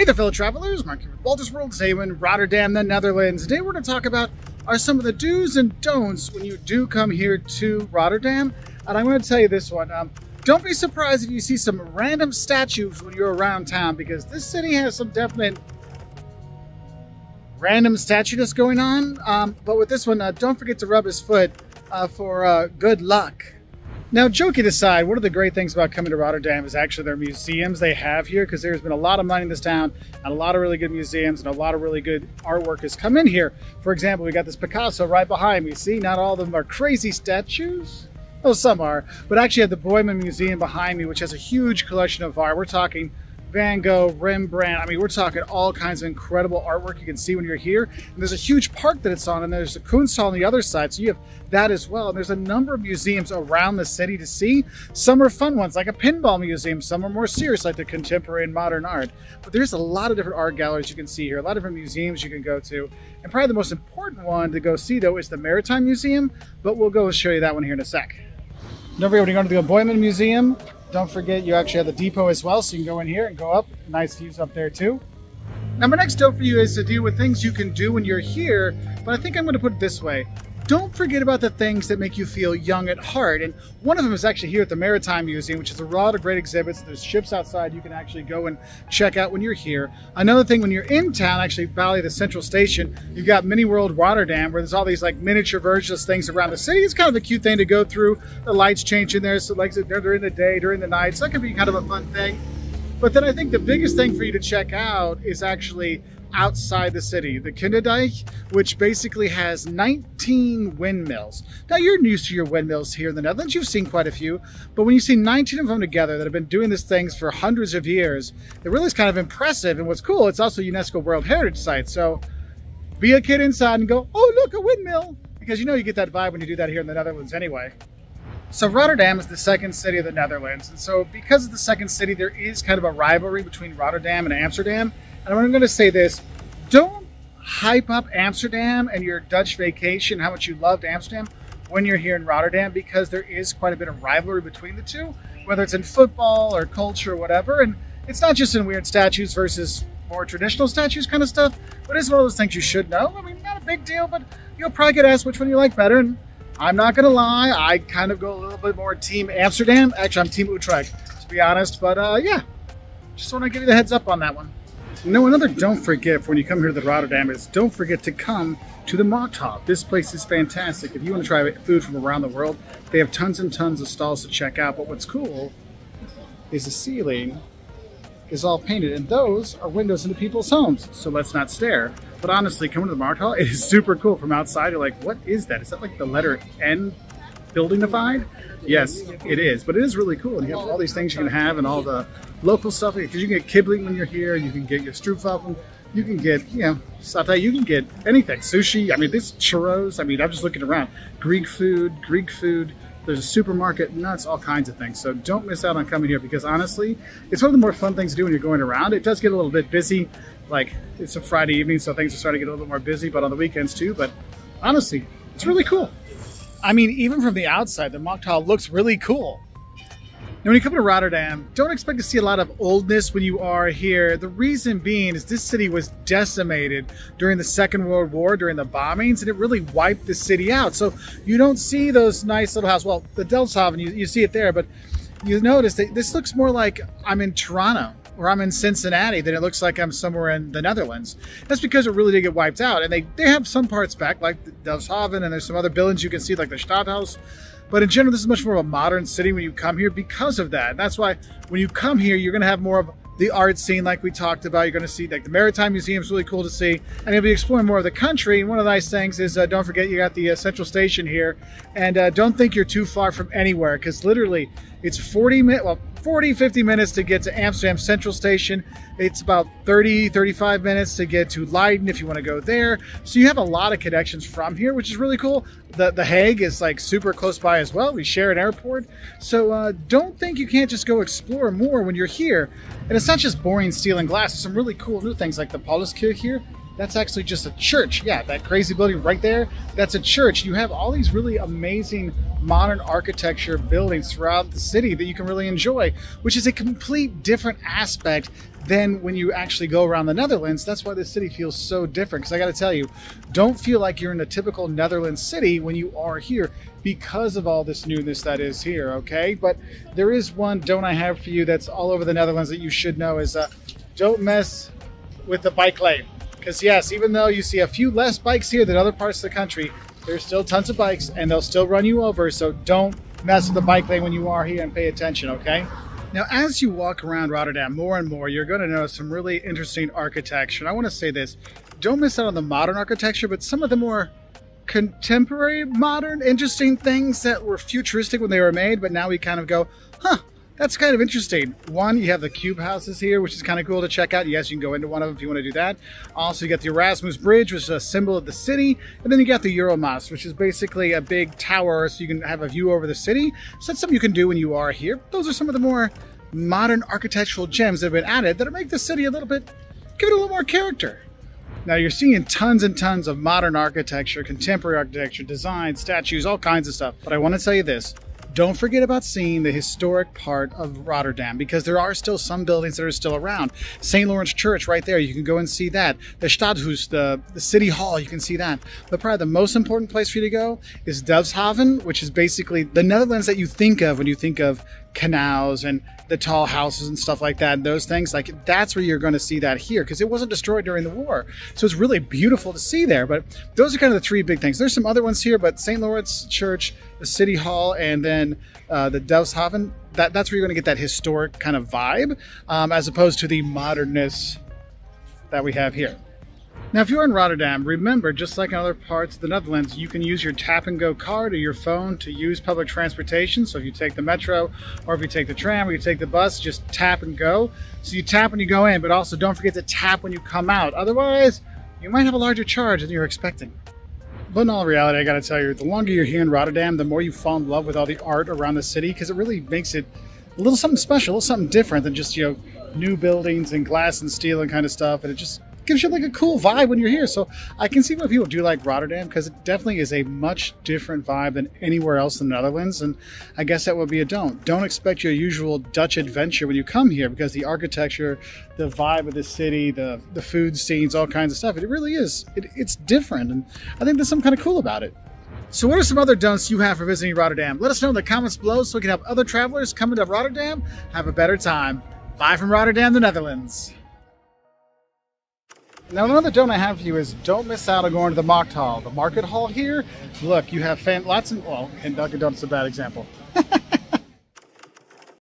Hey there, fellow travelers. Mark here with Wolters World. Today we're in Rotterdam, the Netherlands. Today we're going to talk about are some of the do's and don'ts when you do come here to Rotterdam. And I'm going to tell you this one. Don't be surprised if you see some random statues when you're around town, because this city has some definite random statueness going on. But with this one, don't forget to rub his foot for good luck. Now, joking aside, one of the great things about coming to Rotterdam is actually their museums they have here, because there's been a lot of money in this town and a lot of really good museums and a lot of really good artwork has come in here. For example, we got this Picasso right behind me. See, not all of them are crazy statues. Well, some are, but actually I have the Boyman Museum behind me, which has a huge collection of art. We're talking Van Gogh, Rembrandt. I mean, we're talking all kinds of incredible artwork you can see when you're here. And there's a huge park that it's on, and there's a Kunsthal on the other side, so you have that as well. And there's a number of museums around the city to see. Some are fun ones, like a pinball museum. Some are more serious, like the contemporary and modern art. But there's a lot of different art galleries you can see here, a lot of different museums you can go to. And probably the most important one to go see, though, is the Maritime Museum, but we'll go and show you that one here in a sec. Don't forget, when you go to the Boyman Museum, don't forget you actually have the depot as well, so you can go in here and go up. Nice views up there too. Now, my next tip for you is to deal with things you can do when you're here, but I think I'm going to put it this way. Don't forget about the things that make you feel young at heart. And one of them is actually here at the Maritime Museum, which is a lot of great exhibits. There's ships outside you can actually go and check out when you're here. Another thing, when you're in town, actually Valley, the central station, you've got Mini World Rotterdam, where there's all these like miniature versions of things around the city. It's kind of a cute thing to go through. The lights change in there, so like they're during the day, during the night. So that can be kind of a fun thing. But then I think the biggest thing for you to check out is actually outside the city, the Kinderdijk, which basically has 19 windmills. Now, you're used to your windmills here in the Netherlands. You've seen quite a few, but when you see 19 of them together that have been doing these things for hundreds of years, it really is kind of impressive. And what's cool, it's also a UNESCO World Heritage Site. So be a kid inside and go, oh, look, a windmill, because you know you get that vibe when you do that here in the Netherlands anyway. So Rotterdam is the second city of the Netherlands. And so because of the second city, there is kind of a rivalry between Rotterdam and Amsterdam. And I'm going to say this, don't hype up Amsterdam and your Dutch vacation, how much you loved Amsterdam when you're here in Rotterdam, because there is quite a bit of rivalry between the two, whether it's in football or culture or whatever. And it's not just in weird statues versus more traditional statues kind of stuff, but it's one of those things you should know. I mean, not a big deal, but you'll probably get asked which one you like better. And I'm not going to lie, I kind of go a little bit more Team Amsterdam. Actually, I'm Team Utrecht, to be honest. But yeah, just want to give you the heads up on that one. Now, another don't forget when you come here to the Rotterdam is don't forget to come to the Maaltop. This place is fantastic. If you want to try food from around the world, they have tons and tons of stalls to check out. But what's cool is the ceiling is all painted, and those are windows into people's homes. So let's not stare. But honestly, coming to the Maaltop, it is super cool. From outside, you're like, what is that? Is that like the letter N buildingified? Yes, it is. But it is really cool. And you have all these things you can have and all the local stuff. Because you can get kibbeling when you're here. You can get your stroopwafel. You can get, you know, satay. You can get anything. Sushi. I mean, this churros. I mean, I'm just looking around. Greek food. There's a supermarket, nuts, all kinds of things. So don't miss out on coming here, because honestly, it's one of the more fun things to do when you're going around. It does get a little bit busy. Like, it's a Friday evening, so things are starting to get a little bit more busy, but on the weekends too. But honestly, it's really cool. I mean, even from the outside, the Maaltop looks really cool. Now, when you come to Rotterdam, don't expect to see a lot of oldness when you are here. The reason being is this city was decimated during the Second World War, during the bombings, and it really wiped the city out. So you don't see those nice little houses. Well, the Delfshaven, you see it there, but you notice that this looks more like I'm in Toronto or I'm in Cincinnati than it looks like I'm somewhere in the Netherlands. That's because it really did get wiped out. And they have some parts back, like the Delfshaven, and there's some other buildings you can see, like the Stadhuis. But in general, this is much more of a modern city when you come here because of that. And that's why when you come here, you're going to have more of the art scene like we talked about. You're going to see, like, the Maritime Museum is really cool to see. And you'll be exploring more of the country. And one of the nice things is don't forget you got the central station here. And don't think you're too far from anywhere, because literally it's 50 minutes to get to Amsterdam Central Station. It's about 35 minutes to get to Leiden if you want to go there. So you have a lot of connections from here, which is really cool. The Hague is like super close by as well. We share an airport. So don't think you can't just go explore more when you're here. And it's not just boring steel and glass. There's some really cool new things, like the Pauluskirk here. That's actually just a church. Yeah, that crazy building right there, that's a church. You have all these really amazing modern architecture buildings throughout the city that you can really enjoy, which is a complete different aspect than when you actually go around the Netherlands. That's why the city feels so different. Because I got to tell you, don't feel like you're in a typical Netherlands city when you are here because of all this newness that is here, okay? But there is one don't I have for you that's all over the Netherlands that you should know is don't mess with the bike lane. Because yes, even though you see a few less bikes here than other parts of the country, there's still tons of bikes and they'll still run you over. So don't mess with the bike lane when you are here and pay attention, okay? Now, as you walk around Rotterdam more and more, you're going to notice some really interesting architecture. And I want to say this, don't miss out on the modern architecture, but some of the more contemporary, modern, interesting things that were futuristic when they were made, but now we kind of go, huh, that's kind of interesting. One, you have the cube houses here, which is kind of cool to check out. Yes, you can go into one of them if you want to do that. Also, you got the Erasmus Bridge, which is a symbol of the city. And then you got the Euromast, which is basically a big tower so you can have a view over the city. So that's something you can do when you are here. Those are some of the more modern architectural gems that have been added that make the city a little bit, give it a little more character. Now you're seeing tons and tons of modern architecture, contemporary architecture, design, statues, all kinds of stuff. But I want to tell you this. Don't forget about seeing the historic part of Rotterdam, because there are still some buildings that are still around. St. Lawrence Church right there, you can go and see that. The Stadhuis, the City Hall, you can see that. But probably the most important place for you to go is Delfshaven, which is basically the Netherlands that you think of when you think of canals and the tall houses and stuff like that, and those things. Like, that's where you're going to see that here, because it wasn't destroyed during the war. So it's really beautiful to see there. But those are kind of the three big things. There's some other ones here, but St. Lawrence Church, the City Hall, and then the Delfshaven, that's where you're going to get that historic kind of vibe, as opposed to the modernness that we have here. Now, if you're in Rotterdam, remember, just like in other parts of the Netherlands, you can use your tap-and-go card or your phone to use public transportation. So if you take the metro, or if you take the tram, or you take the bus, just tap and go. So you tap when you go in, but also don't forget to tap when you come out. Otherwise, you might have a larger charge than you're expecting. But in all reality, I gotta tell you, the longer you're here in Rotterdam, the more you fall in love with all the art around the city, because it really makes it a little something special, a little something different than just, new buildings and glass and steel and kind of stuff. And it just gives you like a cool vibe when you're here. So I can see why people do like Rotterdam, because it definitely is a much different vibe than anywhere else in the Netherlands. And I guess that would be a don't. Don't expect your usual Dutch adventure when you come here, because the architecture, the vibe of the city, the food scenes, all kinds of stuff, it really is. It's different. And I think there's something kind of cool about it. So what are some other don'ts you have for visiting Rotterdam? Let us know in the comments below so we can help other travelers coming to Rotterdam have a better time. Bye from Rotterdam, the Netherlands. Now, another don't I have for you is don't miss out on going to the Markt Hall. The market hall here, look, you have lots of, well, and Dunkin' Donuts is a bad example.